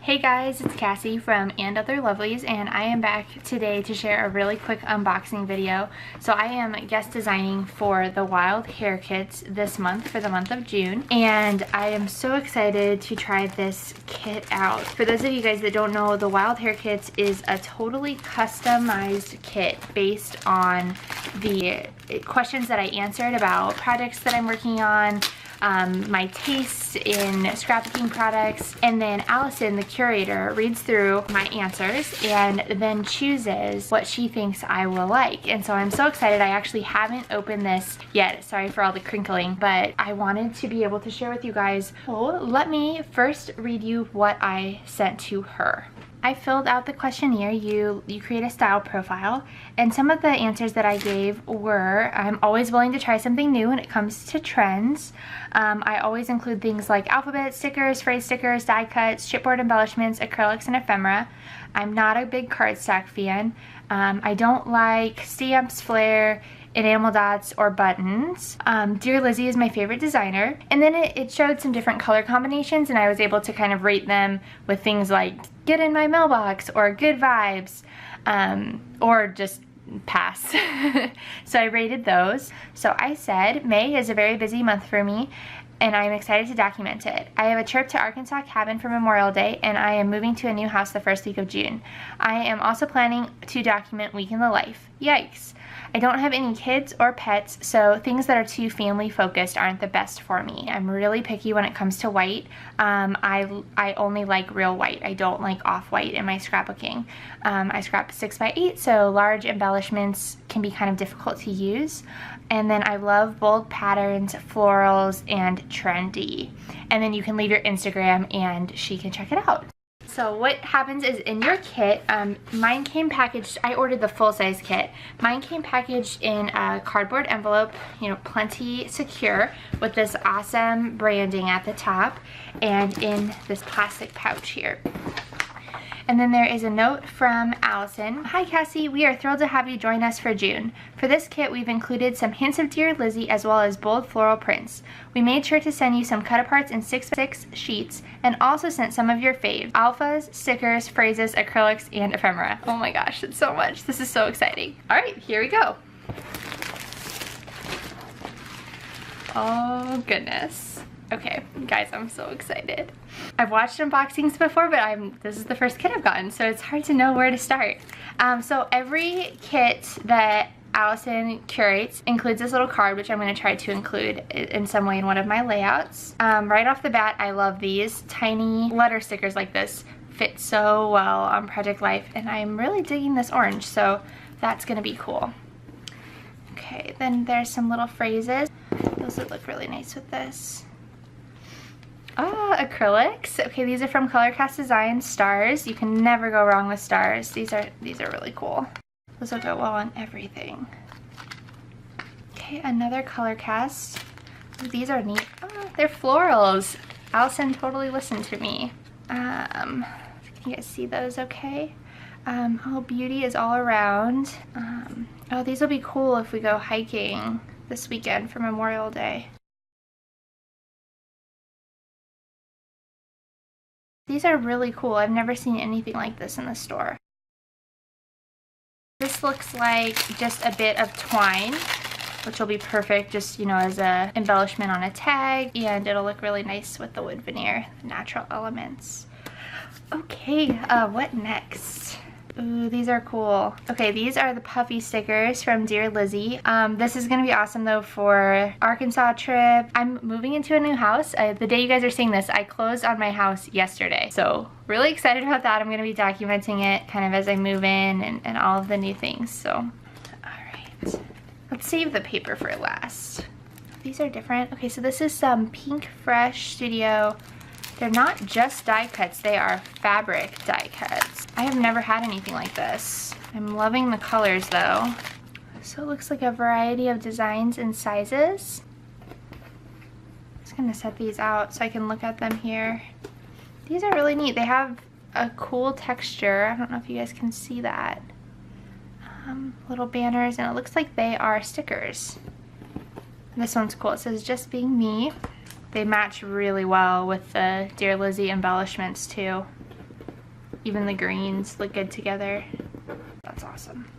Hey guys, it's Cassie from And Other Lovelies, and I am back today to share a really quick unboxing video. So I am guest designing for the Wild Hare kits this month for the month of June, and I am so excited to try this kit out. For those of you guys that don't know, the Wild Hare kits is a totally customized kit based on the questions that I answered about projects that I'm working on, my tastes in scrapbooking products, and then Allison, the curator, reads through my answers and then chooses what she thinks I will like. And so I'm so excited. I actually haven't opened this yet. Sorry for all the crinkling, but I wanted to be able to share with you guys. So let me first read you what I sent to her. I filled out the questionnaire. You create a style profile, and some of the answers that I gave were, I'm always willing to try something new when it comes to trends. I always include things like alphabet stickers, phrase stickers, die cuts, chipboard embellishments, acrylics, and ephemera. I'm not a big cardstock fan. I don't like stamps, flair, enamel dots, or buttons. Dear Lizzie is my favorite designer. And then it showed some different color combinations, and I was able to kind of rate them with things like get in my mailbox, or good vibes, or just pass. So I rated those. So I said, May is a very busy month for me, and I'm excited to document it. I have a trip to Arkansas cabin for Memorial Day, and I am moving to a new house the first week of June. I am also planning to document week in the life. Yikes. I don't have any kids or pets, so things that are too family focused aren't the best for me. I'm really picky when it comes to white. I only like real white. I don't like off-white in my scrapbooking. I scrap 6x8, so large embellishments can be kind of difficult to use. And then I love bold patterns, florals, and trendy. And then you can leave your Instagram and she can check it out. So what happens is in your kit, mine came packaged, I ordered the full-size kit. Mine came packaged in a cardboard envelope, you know, plenty secure, with this awesome branding at the top, and in this plastic pouch here. And then there is a note from Allison. Hi Cassie, we are thrilled to have you join us for June. For this kit, we've included some hints of Dear Lizzie as well as bold floral prints. We made sure to send you some cut-aparts in 6x6 sheets, and also sent some of your faves: alphas, stickers, phrases, acrylics, and ephemera. Oh my gosh, it's so much. This is so exciting. All right, here we go. Oh goodness. Okay, guys, I'm so excited. I've watched unboxings before, but this is the first kit I've gotten, so it's hard to know where to start. So every kit that Allison curates includes this little card, which I'm going to try to include in some way in one of my layouts. Right off the bat, I love these tiny letter stickers like this. Fit so well on Project Life, and I'm really digging this orange, so that's going to be cool. Okay, then there's some little phrases. Those would look really nice with this. Oh, acrylics. Okay, these are from Colorcast Design. Stars. You can never go wrong with stars. These are really cool. Those will go well on everything. Okay, another Colorcast. These are neat. Oh, they're florals. Allison totally listened to me. Can you guys see those okay? Oh, beauty is all around. Oh, these will be cool if we go hiking this weekend for Memorial Day. These are really cool. I've never seen anything like this in the store. This looks like just a bit of twine, which will be perfect just, you know, as a embellishment on a tag, and it'll look really nice with the wood veneer, the natural elements. Okay, what next? Ooh, these are cool. Okay, these are the puffy stickers from Dear Lizzie. This is gonna be awesome though for Arkansas trip. I'm moving into a new house. The day you guys are seeing this, I closed on my house yesterday. So really excited about that. I'm gonna be documenting it kind of as I move in and all of the new things. So, all right. Let's save the paper for last. These are different. Okay, so this is some Pink Fresh Studio. They're not just die cuts, they are fabric die cuts. I have never had anything like this. I'm loving the colors though. So it looks like a variety of designs and sizes. I'm just gonna set these out so I can look at them here. These are really neat. They have a cool texture. I don't know if you guys can see that. Little banners, and it looks like they are stickers. This one's cool. It says just being me. They match really well with the Dear Lizzie embellishments too. Even the greens look good together. That's awesome.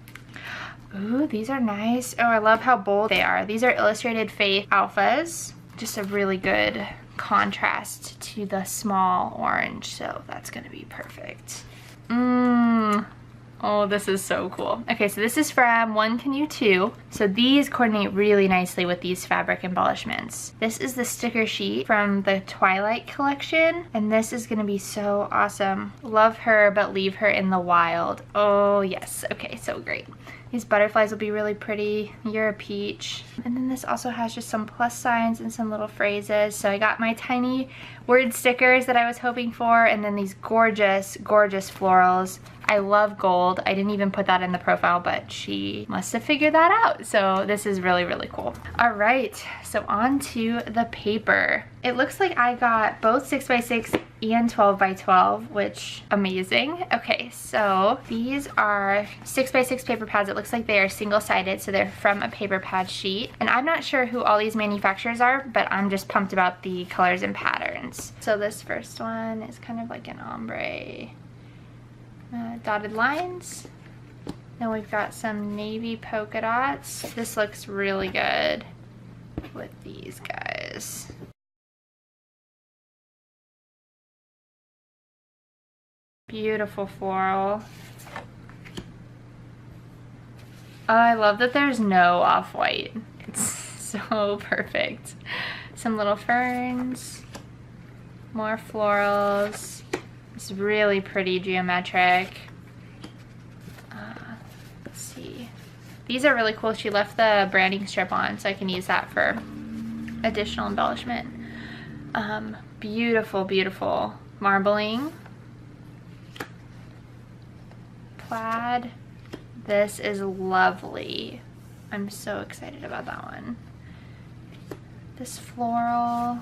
Ooh, these are nice. Oh, I love how bold they are. These are Illustrated Faith Alphas. Just a really good contrast to the small orange, so that's gonna be perfect. Oh, this is so cool. Okay, so this is from One Canoe 2. So these coordinate really nicely with these fabric embellishments. This is the sticker sheet from the Twilight collection, and this is gonna be so awesome. Love her, but leave her in the wild. Oh yes, okay, so great. These butterflies will be really pretty. You're a peach. And then this also has just some plus signs and some little phrases. So I got my tiny word stickers that I was hoping for, and then these gorgeous, gorgeous florals. I love gold. I didn't even put that in the profile, but she must have figured that out. So this is really, really cool. All right, so on to the paper. It looks like I got both 6x6 and 12x12, which amazing. Okay, so these are 6x6 paper pads. It looks like they are single-sided, so they're from a paper pad sheet. And I'm not sure who all these manufacturers are, but I'm just pumped about the colors and patterns. So this first one is kind of like an ombre. Dotted lines. Then we've got some navy polka dots. This looks really good with these guys. Beautiful floral. Oh, I love that there's no off-white. It's so perfect. Some little ferns, more florals. It's really pretty geometric. Let's see. These are really cool. She left the branding strip on, so I can use that for additional embellishment. Beautiful, beautiful marbling. Plaid. This is lovely. I'm so excited about that one. This floral.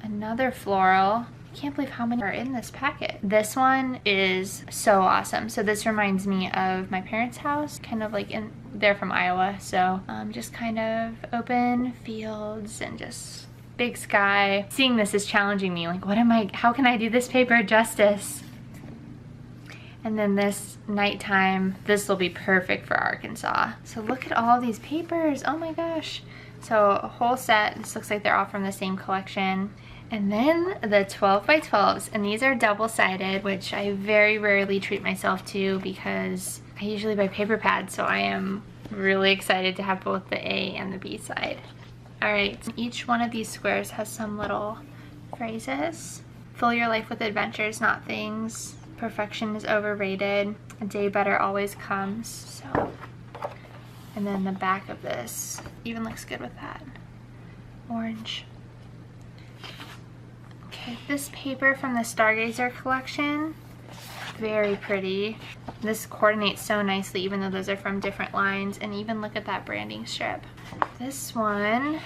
Another floral. I can't believe how many are in this packet. This one is so awesome. So this reminds me of my parents' house, kind of like they're from Iowa. So just kind of open fields and just big sky. Seeing this is challenging me. Like, how can I do this paper justice? And then this nighttime, this will be perfect for Arkansas. So look at all these papers. Oh my gosh. So a whole set. This looks like they're all from the same collection. And then the 12x12s, and these are double-sided, which I very rarely treat myself to because I usually buy paper pads, so I am really excited to have both the A and the B side. All right, each one of these squares has some little phrases. Fill your life with adventures, not things. Perfection is overrated. A day better always comes. So, and then the back of this even looks good with that orange. Okay, this paper from the Stargazer collection, very pretty. This coordinates so nicely even though those are from different lines, and even look at that branding strip. This one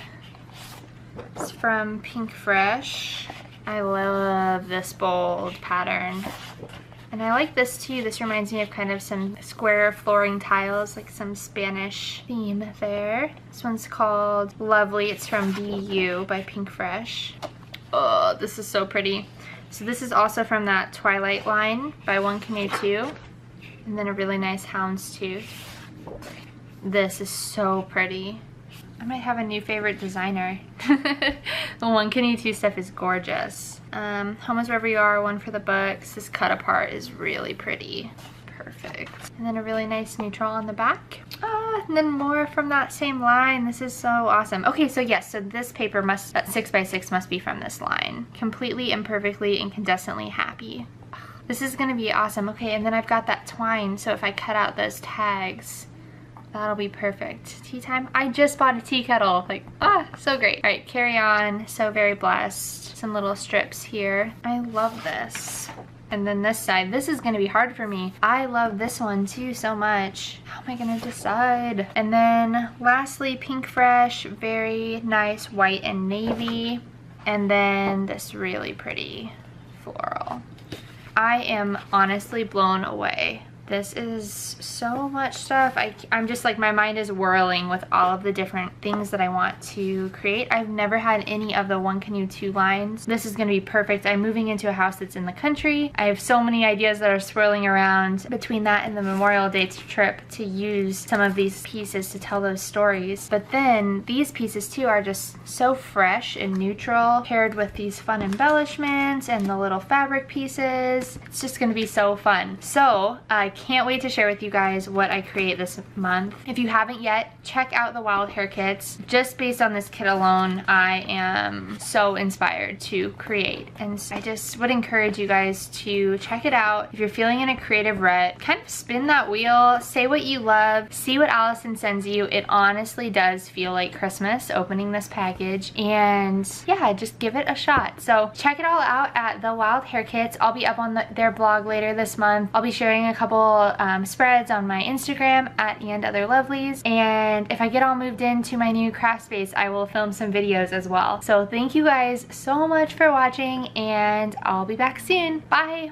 is from Pink Fresh. I love this bold pattern. And I like this too. This reminds me of kind of some square flooring tiles, like some Spanish theme there. This one's called Lovely. It's from BU by Pink Fresh. Oh, this is so pretty. So this is also from that Twilight line by One Canoe 2. And then a really nice houndstooth. This is so pretty. I might have a new favorite designer. The One Canoe 2 stuff is gorgeous. Home is Wherever You Are, one for the books. This cut apart is really pretty. Perfect. And then a really nice neutral on the back. And then more from that same line. This is so awesome. Okay, so yes, so this paper must, 6x6 must be from this line. Completely, imperfectly, incandescently happy. This is gonna be awesome. Okay, and then I've got that twine, so if I cut out those tags, that'll be perfect. Tea time. I just bought a tea kettle. Like, so great. All right, carry on. So very blessed. Some little strips here. I love this. And then this side, this is gonna be hard for me. I love this one too so much. How am I gonna decide? And then lastly, Pink Fresh, very nice white and navy. And then this really pretty floral. I am honestly blown away. This is so much stuff. I'm just like, my mind is whirling with all of the different things that I want to create. I've never had any of the one canoe 2 lines. This is gonna be perfect. I'm moving into a house that's in the country. I have so many ideas that are swirling around between that and the Memorial Day trip to use some of these pieces to tell those stories. But then these pieces too are just so fresh and neutral, paired with these fun embellishments and the little fabric pieces. It's just gonna be so fun. So I can't wait to share with you guys what I create this month. If you haven't yet, check out the Wild Hare kits. Just based on this kit alone, I am so inspired to create, and I just would encourage you guys to check it out. If you're feeling in a creative rut, kind of spin that wheel, say what you love, see what Allison sends you. It honestly does feel like Christmas opening this package, and yeah, just give it a shot. So check it all out at the Wild Hare kits. I'll be up on their blog later this month. I'll be sharing a couple spreads on my Instagram at @andotherlovelies, and if I get all moved into my new craft space, I will film some videos as well. So thank you guys so much for watching, and I'll be back soon. Bye!